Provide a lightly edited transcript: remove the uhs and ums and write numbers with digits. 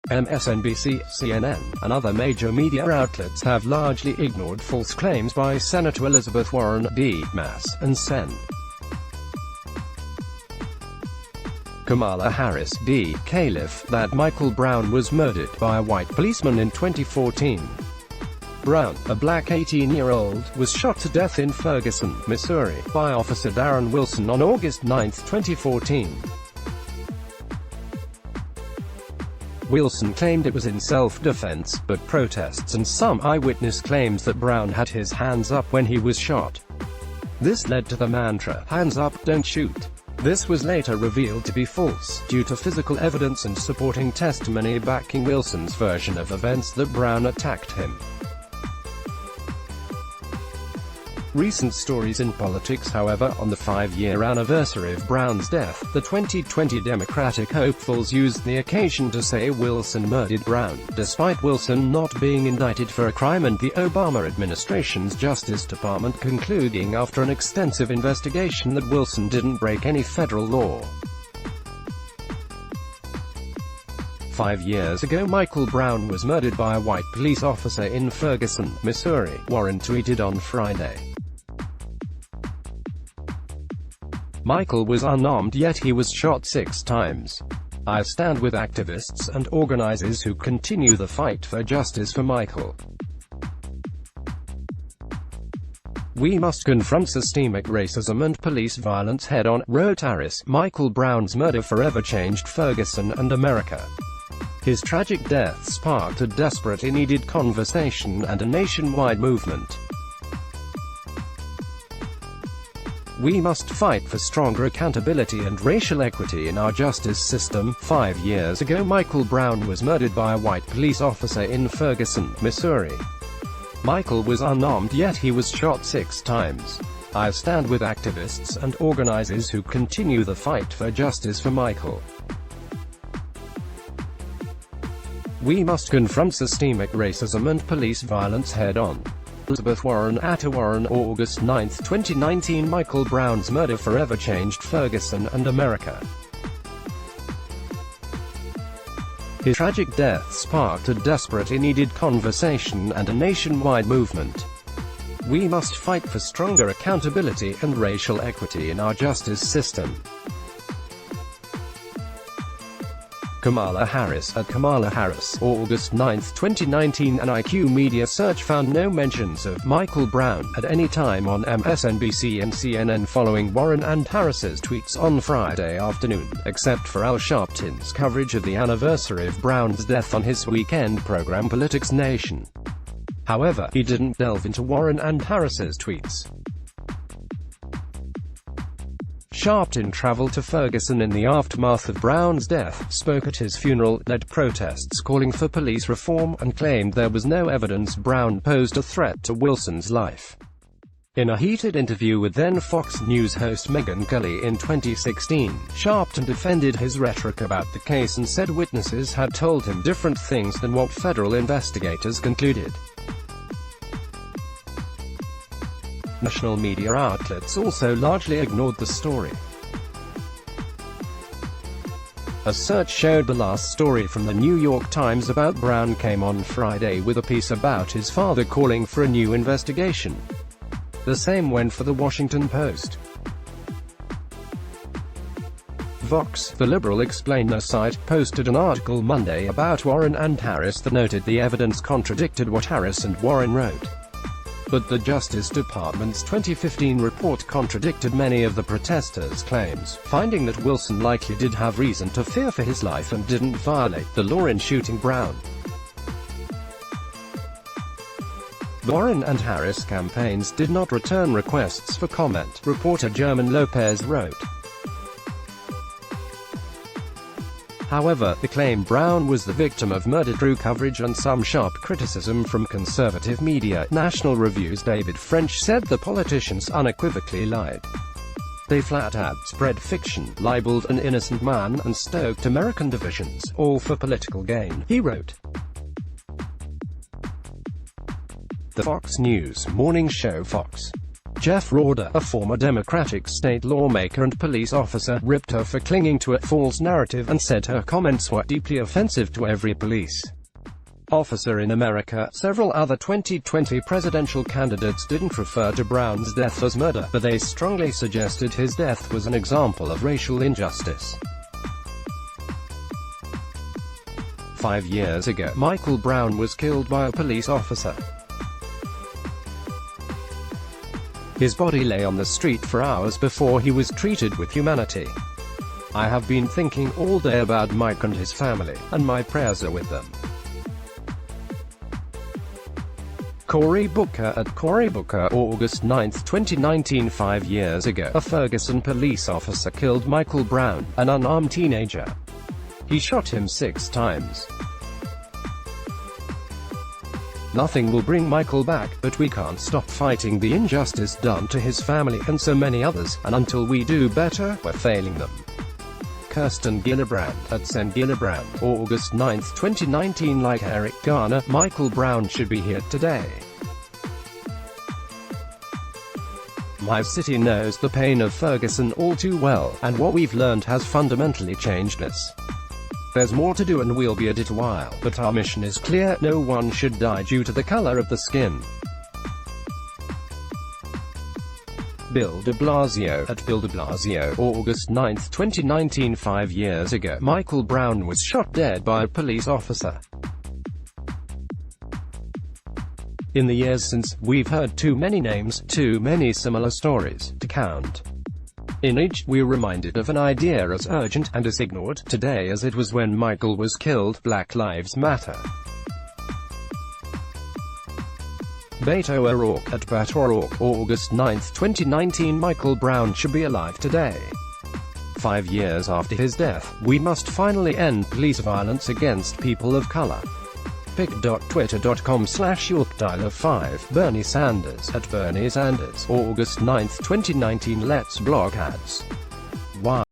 MSNBC, CNN, and other major media outlets have largely ignored false claims by Senator Elizabeth Warren, D. Mass, and Sen. Kamala Harris, D. Calif, that Michael Brown was murdered by a white policeman in 2014. Brown, a black 18-year-old, was shot to death in Ferguson, Missouri, by Officer Darren Wilson on August 9, 2014. Wilson claimed it was in self-defense, but protests and some eyewitness claims that Brown had his hands up when he was shot. This led to the mantra, "Hands up, don't shoot." This was later revealed to be false, due to physical evidence and supporting testimony backing Wilson's version of events that Brown attacked him. Recent stories in politics, however. On the 5-year anniversary of Brown's death, the 2020 Democratic hopefuls used the occasion to say Wilson murdered Brown, despite Wilson not being indicted for a crime and the Obama administration's Justice Department concluding after an extensive investigation that Wilson didn't break any federal law. 5 years ago, Michael Brown was murdered by a white police officer in Ferguson, Missouri, Warren tweeted on Friday. Michael was unarmed, yet he was shot 6 times. I stand with activists and organizers who continue the fight for justice for Michael. We must confront systemic racism and police violence head-on, wrote Harris. Michael Brown's murder forever changed Ferguson and America. His tragic death sparked a desperately needed conversation and a nationwide movement. We must fight for stronger accountability and racial equity in our justice system. 5 years ago, Michael Brown was murdered by a white police officer in Ferguson, Missouri. Michael was unarmed, yet he was shot 6 times. I stand with activists and organizers who continue the fight for justice for Michael. We must confront systemic racism and police violence head-on. Elizabeth Warren at Warren, August 9, 2019. Michael Brown's murder forever changed Ferguson and America. His tragic death sparked a desperately needed conversation and a nationwide movement. We must fight for stronger accountability and racial equity in our justice system. Kamala Harris at KamalaHarris, August 9, 2019. An IQ media search found no mentions of Michael Brown at any time on MSNBC and CNN following Warren and Harris's tweets on Friday afternoon, except for Al Sharpton's coverage of the anniversary of Brown's death on his weekend program Politics Nation. However, he didn't delve into Warren and Harris's tweets. Sharpton traveled to Ferguson in the aftermath of Brown's death, spoke at his funeral, led protests calling for police reform, and claimed there was no evidence Brown posed a threat to Wilson's life. In a heated interview with then Fox News host Megyn Kelly in 2016, Sharpton defended his rhetoric about the case and said witnesses had told him different things than what federal investigators concluded. National media outlets also largely ignored the story. A search showed the last story from the New York Times about Brown came on Friday with a piece about his father calling for a new investigation. The same went for the Washington Post. Vox, the liberal explainer site, posted an article Monday about Warren and Harris that noted the evidence contradicted what Harris and Warren wrote. But the Justice Department's 2015 report contradicted many of the protesters' claims, finding that Wilson likely did have reason to fear for his life and didn't violate the law in shooting Brown. The Warren and Harris campaigns did not return requests for comment, reporter German Lopez wrote. However, the claim Brown was the victim of murder drew coverage and some sharp criticism from conservative media. National Review's David French said the politicians unequivocally lied. They flat-out spread fiction, libeled an innocent man, and stoked American divisions, all for political gain, he wrote. The Fox News morning show Fox Jeff Roeder, a former Democratic state lawmaker and police officer, ripped her for clinging to a false narrative and said her comments were deeply offensive to every police officer in America. Several other 2020 presidential candidates didn't refer to Brown's death as murder, but they strongly suggested his death was an example of racial injustice. 5 years ago, Michael Brown was killed by a police officer. His body lay on the street for hours before he was treated with humanity. I have been thinking all day about Mike and his family, and my prayers are with them. Cory Booker at Cory Booker, August 9, 2019. 5 years ago, a Ferguson police officer killed Michael Brown, an unarmed teenager. He shot him 6 times. Nothing will bring Michael back, but we can't stop fighting the injustice done to his family and so many others, and until we do better, we're failing them. Kirsten Gillibrand at Sen Gillibrand, August 9, 2019. Like Eric Garner, Michael Brown should be here today. My city knows the pain of Ferguson all too well, and what we've learned has fundamentally changed us. There's more to do and we'll be at it a while, but our mission is clear: no one should die due to the color of the skin. Bill de Blasio at Bill de Blasio, August 9, 2019. 5 years ago, Michael Brown was shot dead by a police officer. In the years since, we've heard too many names, too many similar stories, to count. In each, we're reminded of an idea as urgent, and as ignored, today as it was when Michael was killed: Black Lives Matter. Beto O'Rourke at Bat O'Rourke, August 9, 2019. Michael Brown should be alive today. 5 years after his death, we must finally end police violence against people of color. pic.twitter.com/YourDial5 Bernie Sanders at Bernie Sanders, August 9, 2019. Let's block ads. Why?